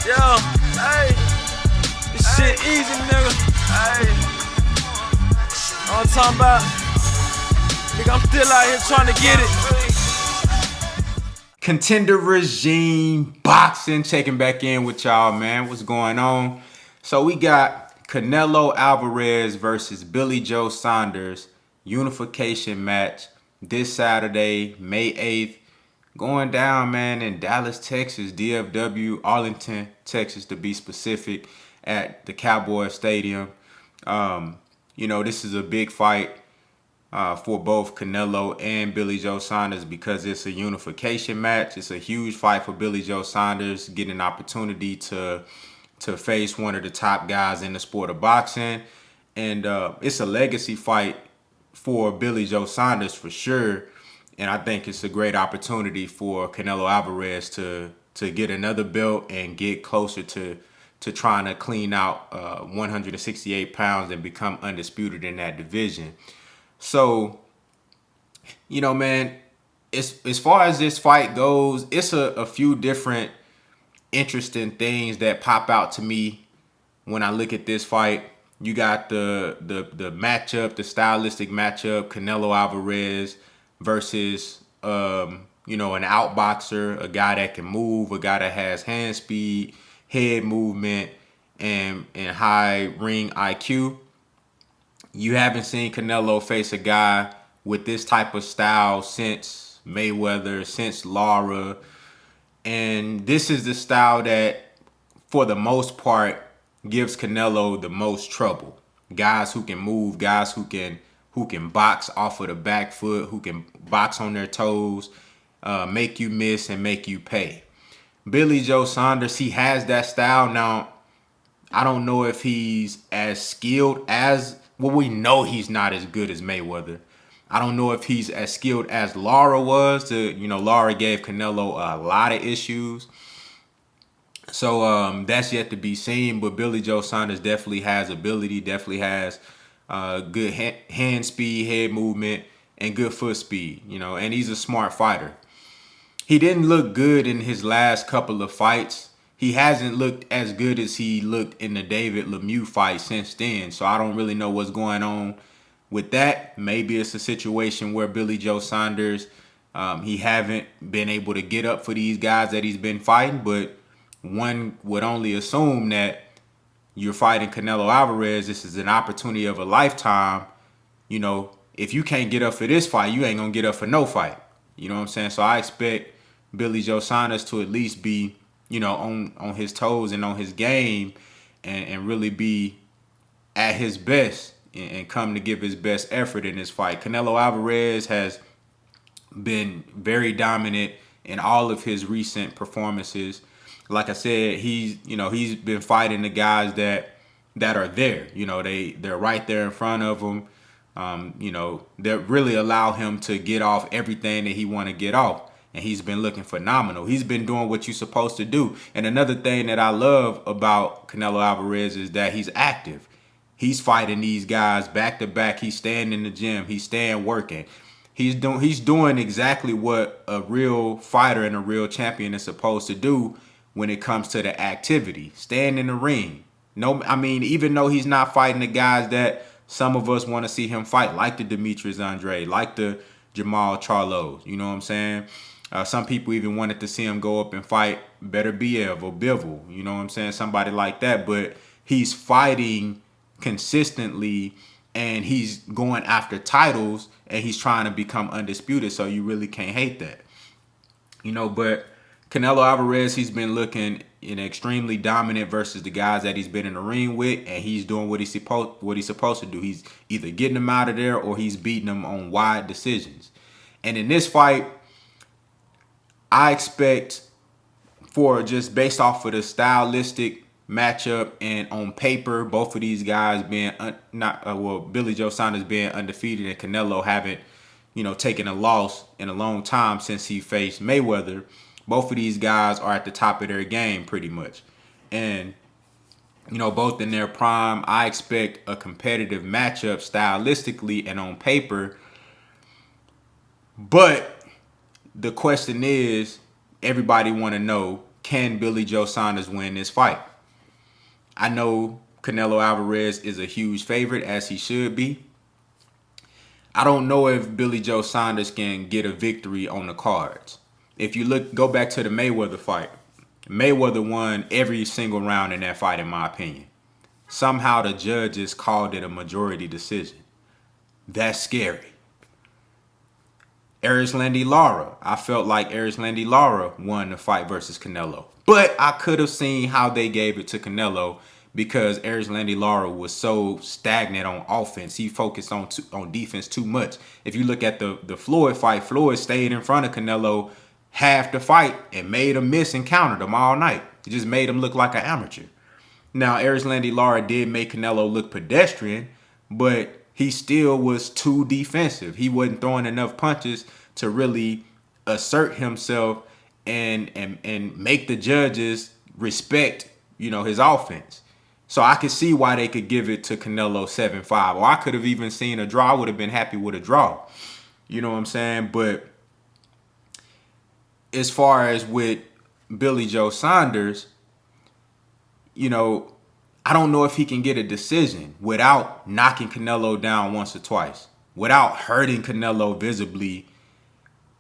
Yeah, hey, this shit easy, nigga. Hey, I'm talking about, nigga, I'm still out here trying to get it. Contender Regime Boxing, checking back in with y'all, man. What's going on? So we got Canelo Alvarez versus Billy Joe Saunders unification match this Saturday, May 8th. Going down, man, in Dallas, Texas, DFW, Arlington, Texas, to be specific, at the Cowboy Stadium. This is a big fight for both Canelo and Billy Joe Saunders because it's a unification match. It's a huge fight for Billy Joe Saunders, getting an opportunity to face one of the top guys in the sport of boxing. And it's a legacy fight for Billy Joe Saunders for sure. And I think it's a great opportunity for Canelo Alvarez to get another belt and get closer to trying to clean out 168 pounds and become undisputed in that division. So, man, as far as this fight goes, it's a few different interesting things that pop out to me when I look at this fight. You got the matchup, the stylistic matchup, Canelo Alvarez versus an outboxer, a guy that can move, a guy that has hand speed, head movement, and high ring IQ. You haven't seen Canelo face a guy with this type of style since Mayweather, since Lara. And this is the style that, for the most part, gives Canelo the most trouble. Guys who can move, guys who can box off of the back foot, who can box on their toes, make you miss and make you pay. Billy Joe Saunders, he has that style. Now, I don't know if he's as skilled as, we know he's not as good as Mayweather. I don't know if he's as skilled as Lara was. Lara gave Canelo a lot of issues. So that's yet to be seen. But Billy Joe Saunders definitely has ability, definitely has good hand speed, head movement, and good foot speed. And he's a smart fighter. He didn't look good in his last couple of fights. He hasn't looked as good as he looked in the David Lemieux fight since then. So I don't really know what's going on with that. Maybe it's a situation where Billy Joe Saunders, he haven't been able to get up for these guys that he's been fighting. But one would only assume that you're fighting Canelo Alvarez. This is an opportunity of a lifetime. If you can't get up for this fight, you ain't going to get up for no fight. You know what I'm saying? So I expect Billy Joe Saunders to at least be, on his toes and on his game and really be at his best and come to give his best effort in this fight. Canelo Alvarez has been very dominant in all of his recent performances. Like I said, he's been fighting the guys that are there. They're right there in front of him. That really allow him to get off everything that he want to get off. And he's been looking phenomenal. He's been doing what you're supposed to do. And another thing that I love about Canelo Alvarez is that he's active. He's fighting these guys back to back. He's staying in the gym. He's staying working. He's doing exactly what a real fighter and a real champion is supposed to do when it comes to the activity. Staying in the ring. Even though he's not fighting the guys that some of us want to see him fight, like the Demetrius Andrade, like the Jamal Charlos. You know what I'm saying? Some people even wanted to see him go up and fight Better Biev or Bivol. You know what I'm saying? Somebody like that. But he's fighting consistently and he's going after titles and he's trying to become undisputed. So you really can't hate that. But Canelo Alvarez, he's been looking extremely dominant versus the guys that he's been in the ring with, and he's doing what he's supposed to do. He's either getting them out of there or he's beating them on wide decisions. And in this fight, I expect, for just based off of the stylistic matchup and on paper, both of these guys being Billy Joe Saunders being undefeated and Canelo haven't taken a loss in a long time since he faced Mayweather. Both of these guys are at the top of their game pretty much. And, both in their prime. I expect a competitive matchup stylistically and on paper. But the question is, everybody want to know, can Billy Joe Saunders win this fight? I know Canelo Alvarez is a huge favorite, as he should be. I don't know if Billy Joe Saunders can get a victory on the cards. If you go back to the Mayweather fight, Mayweather won every single round in that fight, in my opinion. Somehow the judges called it a majority decision. That's scary. Erislandy Lara, I felt like Erislandy Lara won the fight versus Canelo. But I could have seen how they gave it to Canelo because Erislandy Lara was so stagnant on offense. He focused on defense too much. If you look at the Floyd fight, Floyd stayed in front of Canelo half the fight and made him miss and countered him all night. It just made him look like an amateur. Now, Erislandy Lara did make Canelo look pedestrian, but he still was too defensive. He wasn't throwing enough punches to really assert himself and make the judges respect, his offense. So I could see why they could give it to Canelo 7-5. Or I could have even seen a draw. I would have been happy with a draw. You know what I'm saying? But as far as with Billy Joe Saunders, I don't know if he can get a decision without knocking Canelo down once or twice, without hurting Canelo visibly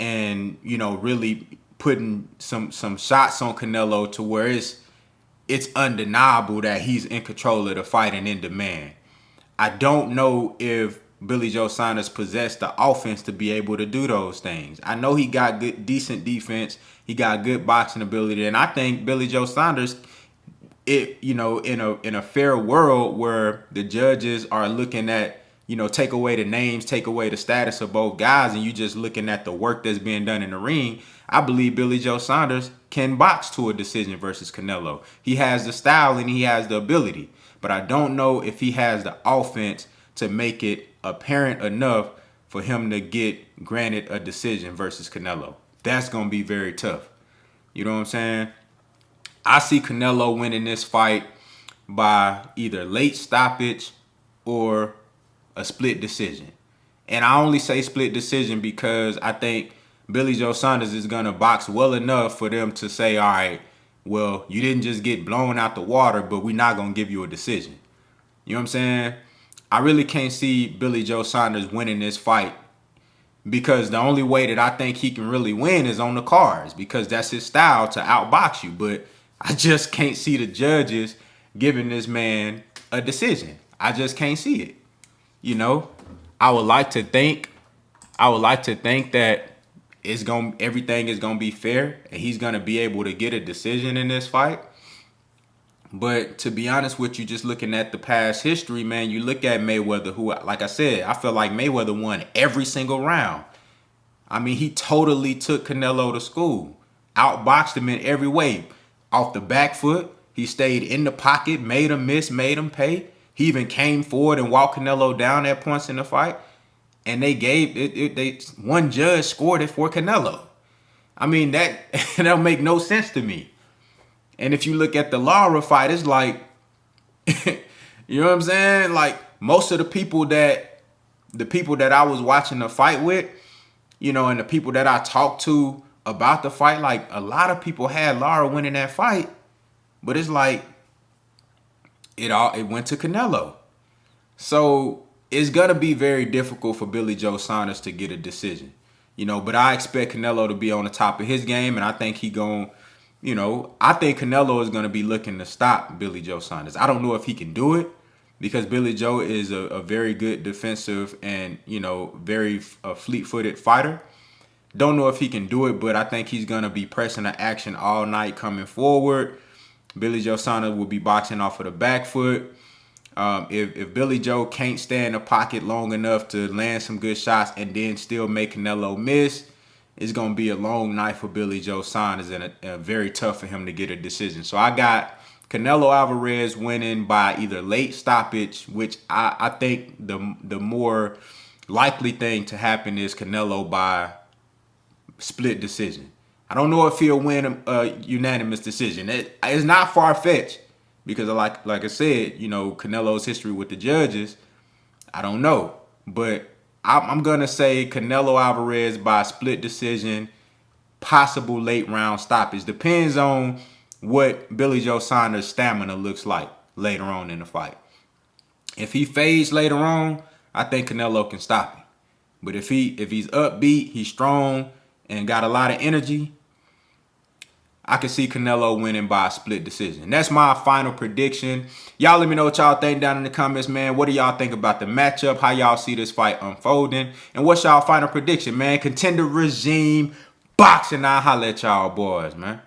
and, really putting some shots on Canelo to where it's undeniable that he's in control of the fight and in demand. I don't know if Billy Joe Saunders possessed the offense to be able to do those things. I know he got decent defense. He got good boxing ability. And I think Billy Joe Saunders, in a fair world where the judges are looking at, take away the names, take away the status of both guys, and you just looking at the work that's being done in the ring, I believe Billy Joe Saunders can box to a decision versus Canelo. He has the style and he has the ability, but I don't know if he has the offense to make it apparent enough for him to get granted a decision versus Canelo. That's going to be very tough. You know what I'm saying? I see Canelo winning this fight by either late stoppage or a split decision. And I only say split decision because I think Billy Joe Saunders is going to box well enough for them to say, all right, well, you didn't just get blown out the water, but we're not going to give you a decision. You know what I'm saying? I really can't see Billy Joe Saunders winning this fight because the only way that I think he can really win is on the cards because that's his style to outbox you. But I just can't see the judges giving this man a decision. I just can't see it. I would like to think that everything is gonna be fair and he's gonna be able to get a decision in this fight. But to be honest with you, just looking at the past history, man, you look at Mayweather, who, like I said, I feel like Mayweather won every single round. I mean, he totally took Canelo to school, outboxed him in every way. Off the back foot, he stayed in the pocket, made him miss, made him pay. He even came forward and walked Canelo down at points in the fight. And they gave it, one judge scored it for Canelo. I mean, that don't make no sense to me. And if you look at the Lara fight, it's like, you know what I'm saying? Like most of the people that I was watching the fight with, and the people that I talked to about the fight, like a lot of people had Lara winning that fight, but it's like it went to Canelo. So it's gonna be very difficult for Billy Joe Saunders to get a decision, but I expect Canelo to be on the top of his game, and I think I think Canelo is gonna be looking to stop Billy Joe Saunders. I don't know if he can do it because Billy Joe is a very good defensive and very fleet-footed fighter. Don't know if he can do it, but I think he's going to be pressing the action all night coming forward. Billy Joe Saunders will be boxing off of the back foot. If Billy Joe can't stay in the pocket long enough to land some good shots and then still make Canelo miss, it's going to be a long night for Billy Joe Saunders and very tough for him to get a decision. So I got Canelo Alvarez winning by either late stoppage, which I think the more likely thing to happen is Canelo by split decision. I don't know if he'll win a unanimous decision. It's not far-fetched because like I said, Canelo's history with the judges, I don't know. But I'm going to say Canelo Alvarez by split decision, possible late round stoppage. Depends on what Billy Joe Saunders' stamina looks like later on in the fight. If he fades later on, I think Canelo can stop him. But if he's upbeat, he's strong, and got a lot of energy, I can see Canelo winning by a split decision. That's my final prediction. Y'all let me know what y'all think down in the comments, man. What do y'all think about the matchup? How y'all see this fight unfolding? And what's y'all final prediction, man? Contender regime, boxing. I'll holla at y'all boys, man.